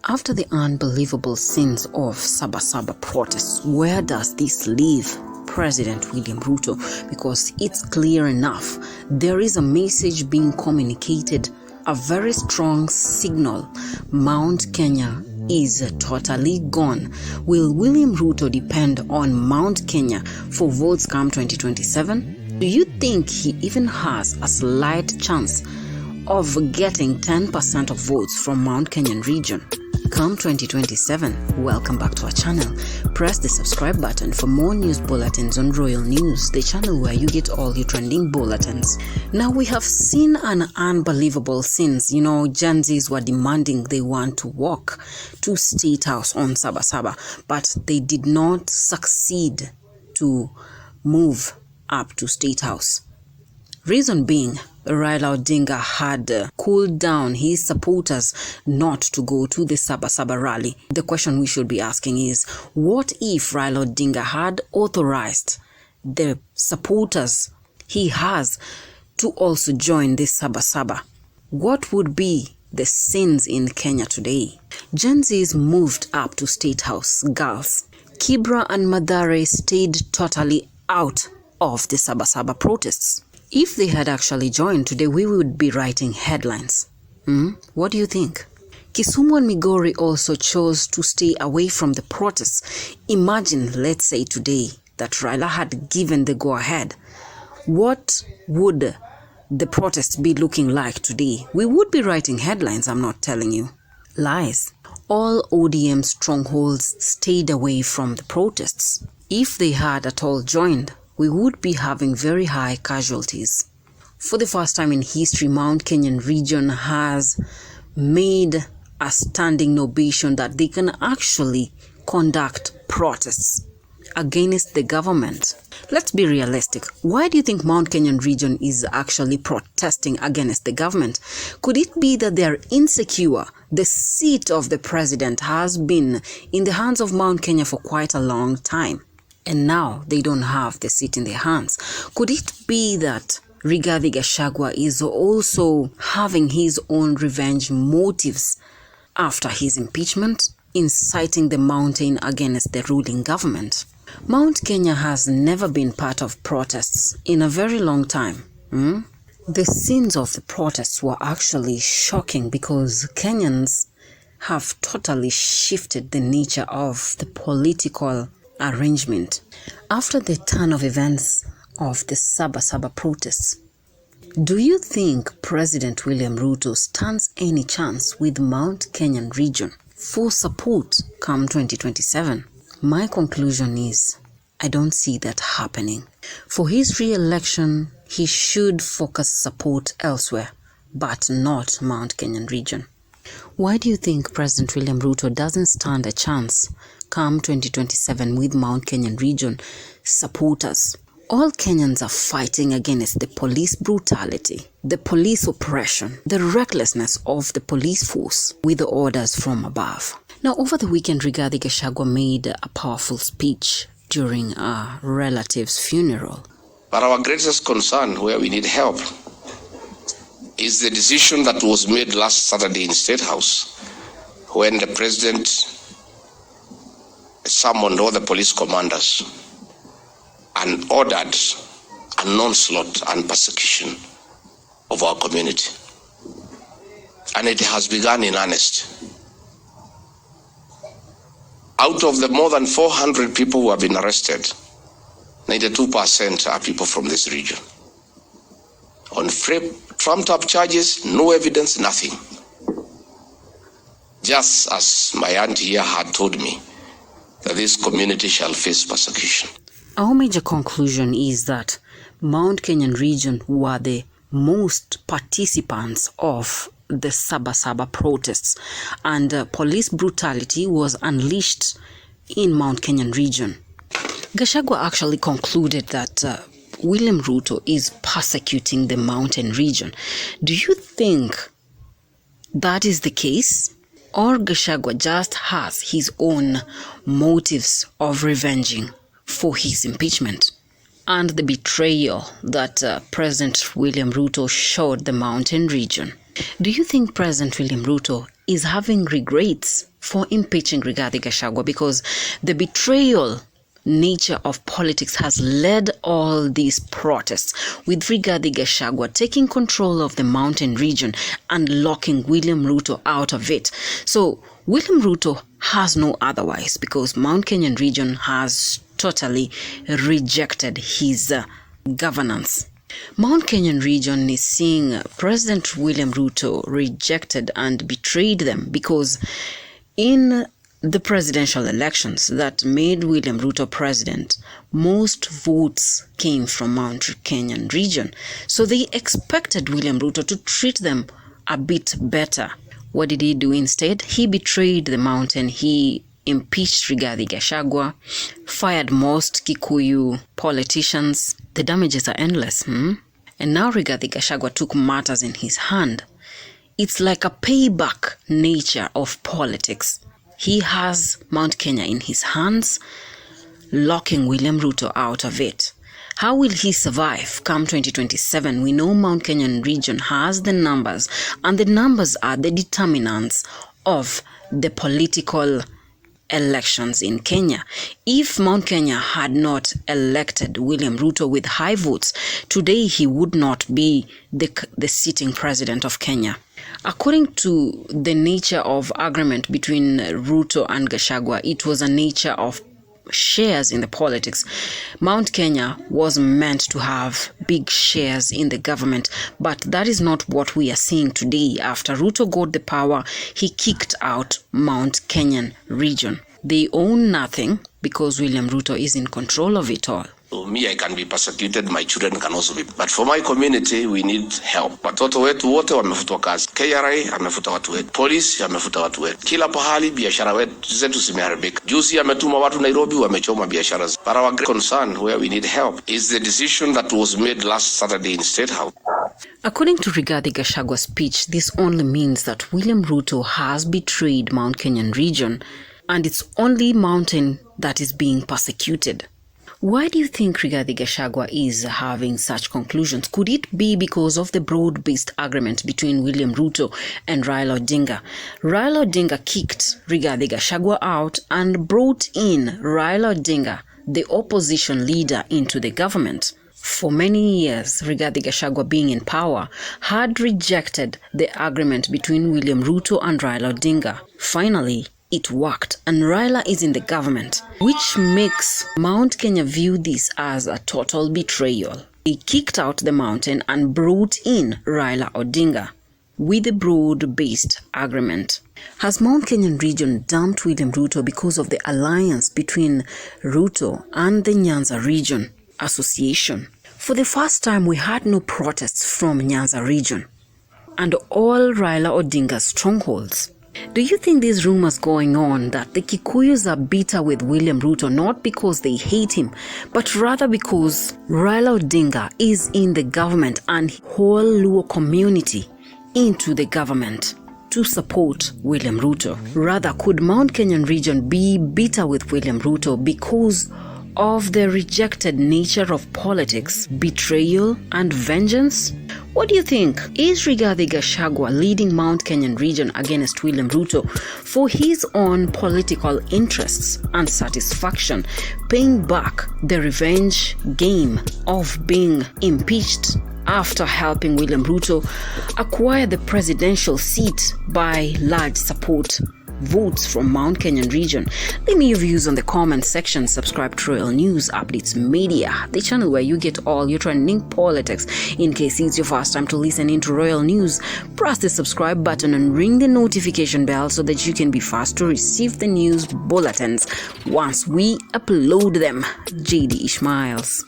After the unbelievable scenes of Sabasaba protests, where does this leave President William Ruto? Because it's clear enough, there is a message being communicated, a very strong signal. Mount Kenya is totally gone. Will William Ruto depend on Mount Kenya for votes come 2027? Do you think he even has a slight chance of getting 10% of votes from Mount Kenyan region come 2027? Welcome back to our channel. Press the subscribe button for more news bulletins on Royal News, the channel where you get all your trending bulletins. Now, we have seen an unbelievable scenes. Gen Zs were demanding they want to walk to State House on Sabasaba, but they did not succeed to move up to State House. Reason being, Raila Odinga had cooled down his supporters not to go to the Sabasaba rally. The question we should be asking is, what if Raila Odinga had authorized the supporters he has to also join this Sabasaba? What would be the scenes in Kenya today? Gen Zs moved up to State House. Girls, Kibra and Mathare stayed totally out of the Sabasaba protests. If they had actually joined today, we would be writing headlines. What do you think? Kisumu and Migori also chose to stay away from the protests. Imagine, let's say today, that Raila had given the go-ahead. What would the protests be looking like today? We would be writing headlines, I'm not telling you. Lies. All ODM strongholds stayed away from the protests. If they had at all joined, we would be having very high casualties. For the first time in history, Mount Kenyan region has made a standing ovation that they can actually conduct protests against the government. Let's be realistic. Why do you think Mount Kenyan region is actually protesting against the government? Could it be that they are insecure? The seat of the president has been in the hands of Mount Kenya for quite a long time, and now they don't have the seat in their hands. Could it be that Rigathi Gachagua is also having his own revenge motives after his impeachment, inciting the mountain against the ruling government? Mount Kenya has never been part of protests in a very long time. The scenes of the protests were actually shocking because Kenyans have totally shifted the nature of the political arrangement. After the turn of events of the Sabasaba protests, do you think President William Ruto stands any chance with Mount Kenyan region for support come 2027? My conclusion is, I don't see that happening. For his re-election, he should focus support elsewhere, but not Mount Kenyan region. Why do you think President William Ruto doesn't stand a chance come 2027 with Mount Kenyan region supporters? All Kenyans are fighting against the police brutality, the police oppression, the recklessness of the police force with the orders from above. Now, over the weekend, Rigathi Gachagua made a powerful speech during a relative's funeral. But our greatest concern, where we need help, is the decision that was made last Saturday in State House when the president summoned all the police commanders and ordered an onslaught and persecution of our community. And it has begun in earnest. Out of the more than 400 people who have been arrested, 92% are people from this region. On trumped-up charges, no evidence, nothing. Just as my auntie here had told me, that this community shall face persecution. Our major conclusion is that Mount Kenyan region were the most participants of the Sabasaba protests, and police brutality was unleashed in Mount Kenyan region. Gachagua actually concluded that William Ruto is persecuting the mountain region. Do you think that is the case? Or Gachagua just has his own motives of revenging for his impeachment and the betrayal that President William Ruto showed the mountain region? Do you think President William Ruto is having regrets for impeaching Rigathi Gachagua, because the betrayal nature of politics has led all these protests, with Rigathi Gachagua taking control of the mountain region and locking William Ruto out of it? So William Ruto has no otherwise, because Mount Kenyan region has totally rejected his governance. Mount Kenyan region is seeing President William Ruto rejected and betrayed them, because in the presidential elections that made William Ruto president, most votes came from Mount Kenyan region. So they expected William Ruto to treat them a bit better. What did he do instead? He betrayed the mountain. He impeached Rigathi Gachagua, fired most Kikuyu politicians. The damages are endless. And now Rigathi Gachagua took matters in his hand. It's like a payback nature of politics. He has Mount Kenya in his hands, locking William Ruto out of it. How will he survive come 2027? We know Mount Kenyan region has the numbers, and the numbers are the determinants of the political elections in Kenya. If Mount Kenya had not elected William Ruto with high votes, today he would not be the sitting president of Kenya. According to the nature of agreement between Ruto and Gachagua, it was a nature of shares in the politics. Mount Kenya was meant to have big shares in the government, but that is not what we are seeing today. After Ruto got the power, he kicked out Mount Kenyan region. They own nothing because William Ruto is in control of it all. So me, I can be persecuted, my children can also be. But for my community, we need help. Watoto wetu wote wamefutwa kazi. KRA amefuta watu wetu. Police amefuta watu wetu. Kila pahali biashara zetu zimeharibika. Juzi ametuma watu Nairobi wamechoma biashara. But our great concern where we need help is the decision that was made last Saturday in State House. According to Rigathi Gachagua's speech, this only means that William Ruto has betrayed Mount Kenyan region, and it's only mountain that is being persecuted. Why do you think Rigathi Gachagua is having such conclusions? Could it be because of the broad-based agreement between William Ruto and Raila Odinga? Raila Odinga kicked Rigathi Gachagua out and brought in Raila Odinga, the opposition leader, into the government. For many years, Rigathi Gachagua, being in power, had rejected the agreement between William Ruto and Raila Odinga. Finally, it worked, and Raila is in the government, which makes Mount Kenya view this as a total betrayal. They kicked out the mountain and brought in Raila Odinga with a broad-based agreement. Has Mount Kenyan region dumped William Ruto because of the alliance between Ruto and the Nyanza region association? For the first time, we had no protests from Nyanza region and all Raila Odinga's strongholds. Do you think these rumors going on that the Kikuyus are bitter with William Ruto not because they hate him, but rather because Raila Odinga is in the government and whole Luo community into the government to support William Ruto? Rather, could Mount Kenyan region be bitter with William Ruto because of the rejected nature of politics, betrayal, and vengeance? What do you think? Is Rigathi Gachagua leading Mount Kenyan region against William Ruto for his own political interests and satisfaction, paying back the revenge game of being impeached after helping William Ruto acquire the presidential seat by large support votes from Mount Kenyan region? Leave me your views on the comment section. Subscribe to Royal News Updates Media, the channel where you get all your trending politics. In case it's your first time to listen into Royal News, press the subscribe button and ring the notification bell so that you can be fast to receive the news bulletins once we upload them. JD Ishmaels.